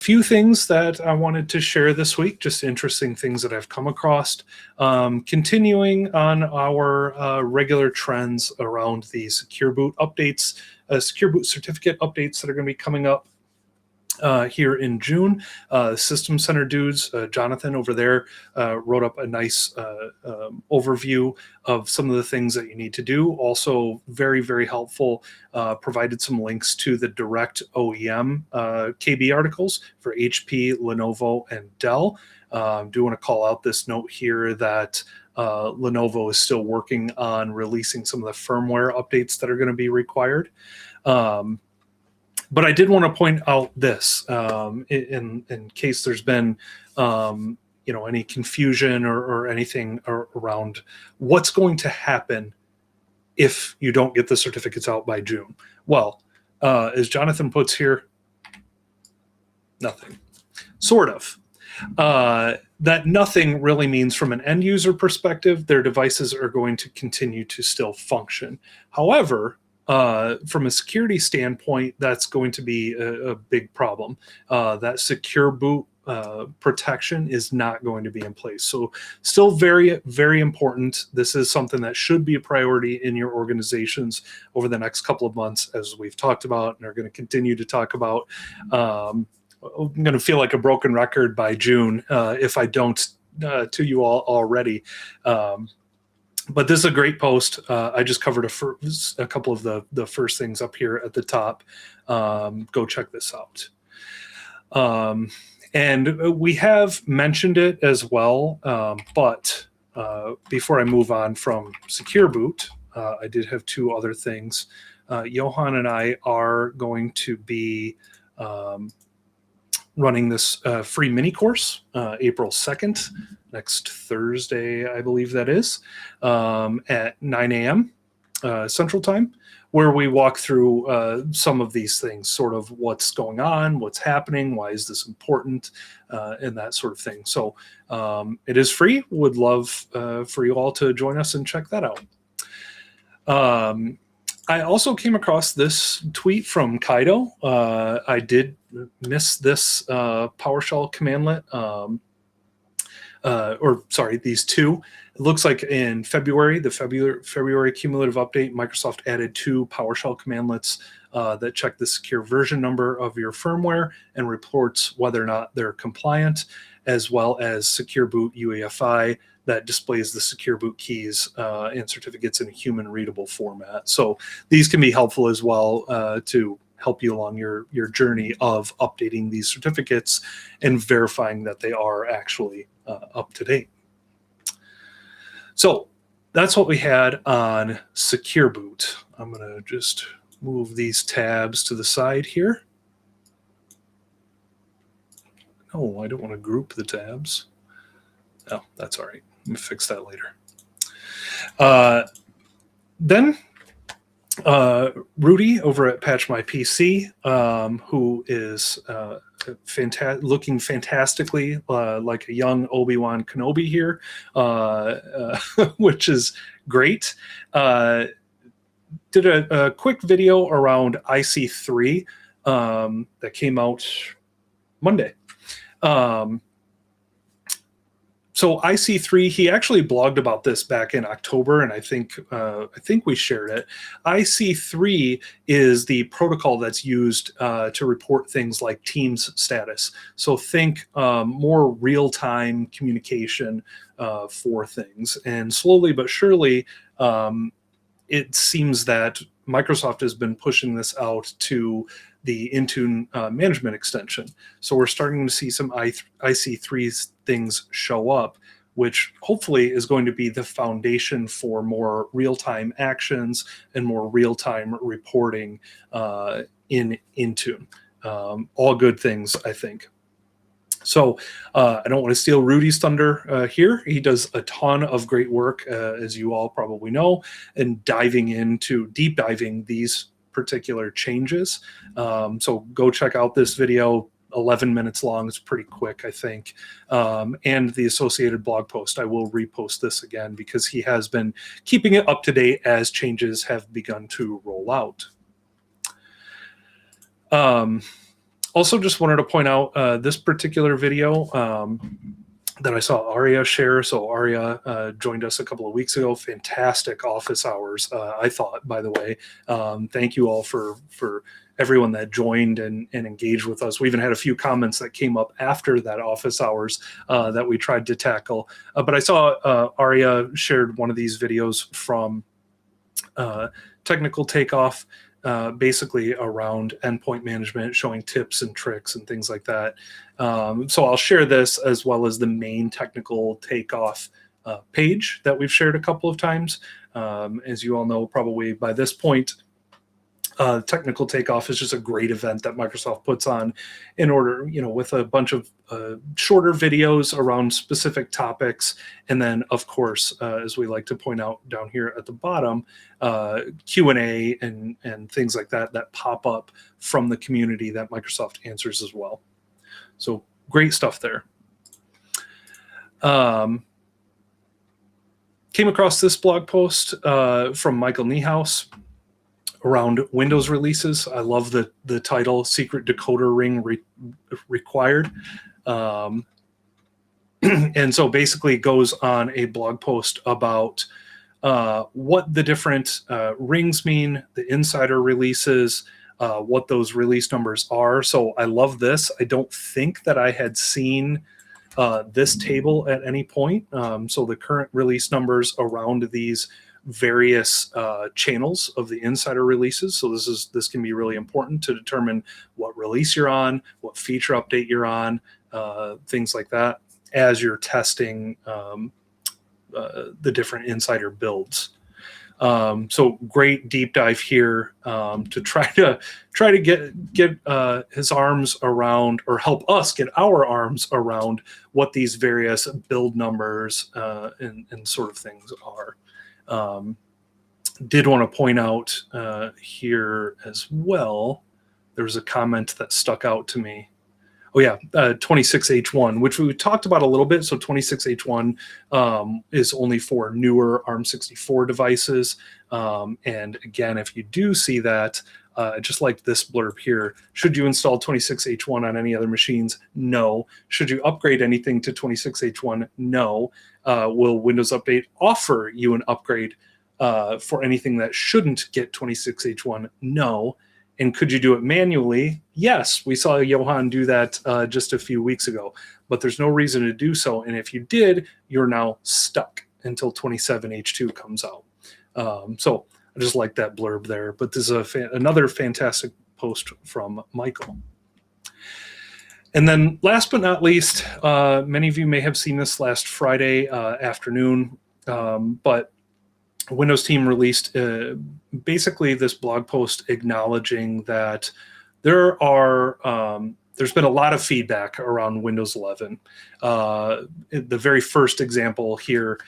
few things that I wanted to share this week, just interesting things that I've come across. Continuing on our regular trends around the Secure Boot updates, Secure Boot certificate updates that are going to be coming up here in June. System Center dudes, Jonathan over there, wrote up a nice overview of some of the things that you need to do. Also very, very helpful, provided some links to the direct OEM KB articles for HP, Lenovo, and Dell. Do want to call out this note here that Lenovo is still working on releasing some of the firmware updates that are going to be required. But I did want to point out this in case there's been any confusion or anything around what's going to happen if you don't get the certificates out by June. Well, as Jonathan puts here, nothing. Sort of. That nothing really means from an end user perspective, their devices are going to continue to still function. However, from a security standpoint, that's going to be a big problem. That secure boot protection is not going to be in place. So still very, very important. This is something that should be a priority in your organizations over the next couple of months, as we've talked about and are going to continue to talk about. I'm going to feel like a broken record by June if I don't to you all already. But this is a great post. I just covered a couple of the first things up here at the top. Go check this out. And we have mentioned it as well, but before I move on from Secure Boot, I did have two other things. Johan and I are going to be running this free mini course April 2nd, next Thursday, I believe that is, at 9 a.m. Central Time, where we walk through some of these things, sort of what's going on, what's happening, why is this important, and that sort of thing. So it is free. Would love for you all to join us and check that out. I also came across this tweet from Kaido. I did miss this PowerShell commandlet, these two. It looks like in February, the February cumulative update, Microsoft added two PowerShell commandlets that check the secure version number of your firmware and reports whether or not they're compliant, as well as Secure Boot UEFI that displays the Secure Boot keys and certificates in a human readable format. So these can be helpful as well to help you along your journey of updating these certificates and verifying that they are actually up to date. So that's what we had on Secure Boot. I'm going to just move these tabs to the side here. No, I don't want to group the tabs. Oh, that's all right. Let me fix that later. Then Rudy over at Patch My PC, who is looking fantastically like a young Obi-Wan Kenobi here, which is great. Did a quick video around IC3 that came out Monday. So IC3, he actually blogged about this back in October, and I think we shared it. IC3 is the protocol that's used to report things like Teams status. So think more real-time communication for things. And slowly but surely, it seems that Microsoft has been pushing this out to the Intune management extension. So we're starting to see some IC3 things show up, which hopefully is going to be the foundation for more real-time actions and more real-time reporting in Intune. All good things, I think. So I don't want to steal Rudy's thunder here. He does a ton of great work, as you all probably know, in deep diving these particular changes. So go check out this video, 11 minutes long. It's pretty quick, I think. And the associated blog post. I will repost this again because he has been keeping it up to date as changes have begun to roll out. Also, just wanted to point out this particular video that I saw Aria share. So Aria joined us a couple of weeks ago. Fantastic office hours, I thought, by the way. Thank you all for everyone that joined and engaged with us. We even had a few comments that came up after that office hours that we tried to tackle. But I saw Aria shared one of these videos from Technical Takeoff, basically around endpoint management, showing tips and tricks and things like that. So I'll share this as well as the main Technical Takeoff page that we've shared a couple of times. As you all know, probably by this point, Technical Takeoff is just a great event that Microsoft puts on in order, with a bunch of shorter videos around specific topics. And then, of course, as we like to point out down here at the bottom, Q&A and things like that pop up from the community that Microsoft answers as well. So great stuff there. Came across this blog post from Michael Niehaus around Windows releases. I love the title, Secret Decoder Ring Required. And so basically it goes on a blog post about what the different rings mean, the insider releases, what those release numbers are. So I love this. I don't think that I had seen this table at any point. So the current release numbers around these various channels of the insider releases. So this can be really important to determine what release you're on, what feature update you're on, things like that, as you're testing the different insider builds. So great deep dive here to try to get his arms around, or help us get our arms around what these various build numbers and sort of things are. Did want to point out here as well, there was a comment that stuck out to me. Oh yeah, 26H1, which we talked about a little bit. So 26H1 is only for newer ARM64 devices. And again, if you do see that, just like this blurb here, should you install 26H1 on any other machines? No. Should you upgrade anything to 26H1? No. Will Windows Update offer you an upgrade for anything that shouldn't get 26H1? No. And could you do it manually? Yes, we saw Johan do that just a few weeks ago, but there's no reason to do so. And if you did, you're now stuck until 27H2 comes out. So I just like that blurb there. But this is another fantastic post from Michael. And then last but not least, many of you may have seen this last Friday afternoon, but Windows team released basically this blog post acknowledging that there's been a lot of feedback around Windows 11. The very first example here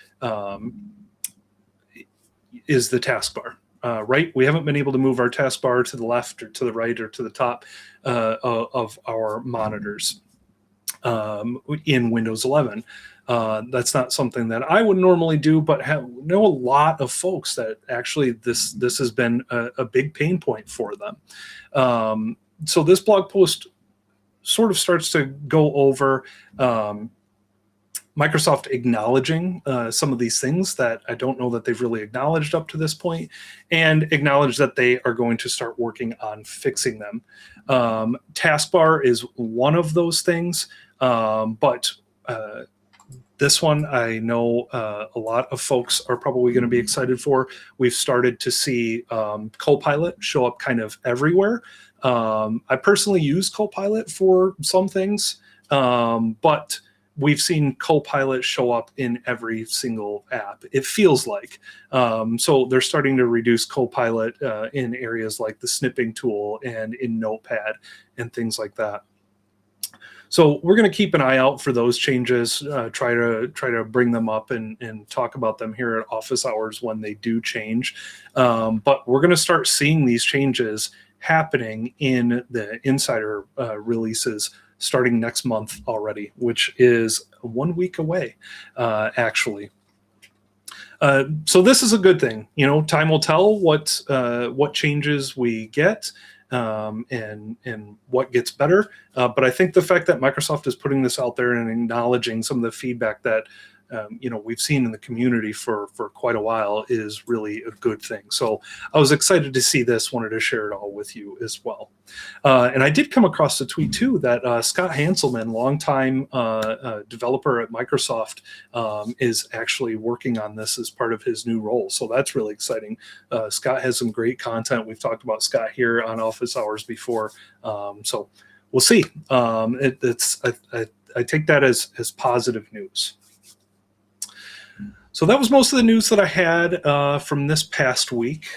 is the taskbar. Right? We haven't been able to move our taskbar to the left or to the right or to the top of our monitors in Windows 11. That's not something that I would normally do, but know a lot of folks that actually this has been a big pain point for them. So this blog post sort of starts to go over Microsoft acknowledging some of these things that I don't know that they've really acknowledged up to this point, and acknowledge that they are going to start working on fixing them. Taskbar is one of those things, but this one I know a lot of folks are probably going to be excited for. We've started to see Copilot show up kind of everywhere. I personally use Copilot for some things, but we've seen Copilot show up in every single app, it feels like. So they're starting to reduce Copilot in areas like the snipping tool and in Notepad and things like that. So we're going to keep an eye out for those changes, try to bring them up and talk about them here at office hours when they do change. But we're going to start seeing these changes happening in the insider releases starting next month already, which is 1 week away, actually. So this is a good thing. Time will tell what changes we get. and what gets better. But I think the fact that Microsoft is putting this out there and acknowledging some of the feedback that we've seen in the community for quite a while is really a good thing. So I was excited to see this, wanted to share it all with you as well. And I did come across a tweet too that Scott Hanselman, longtime developer at Microsoft, is actually working on this as part of his new role. So that's really exciting. Scott has some great content. We've talked about Scott here on Office Hours before. So we'll see. I take that as positive news. So that was most of the news that I had from this past week.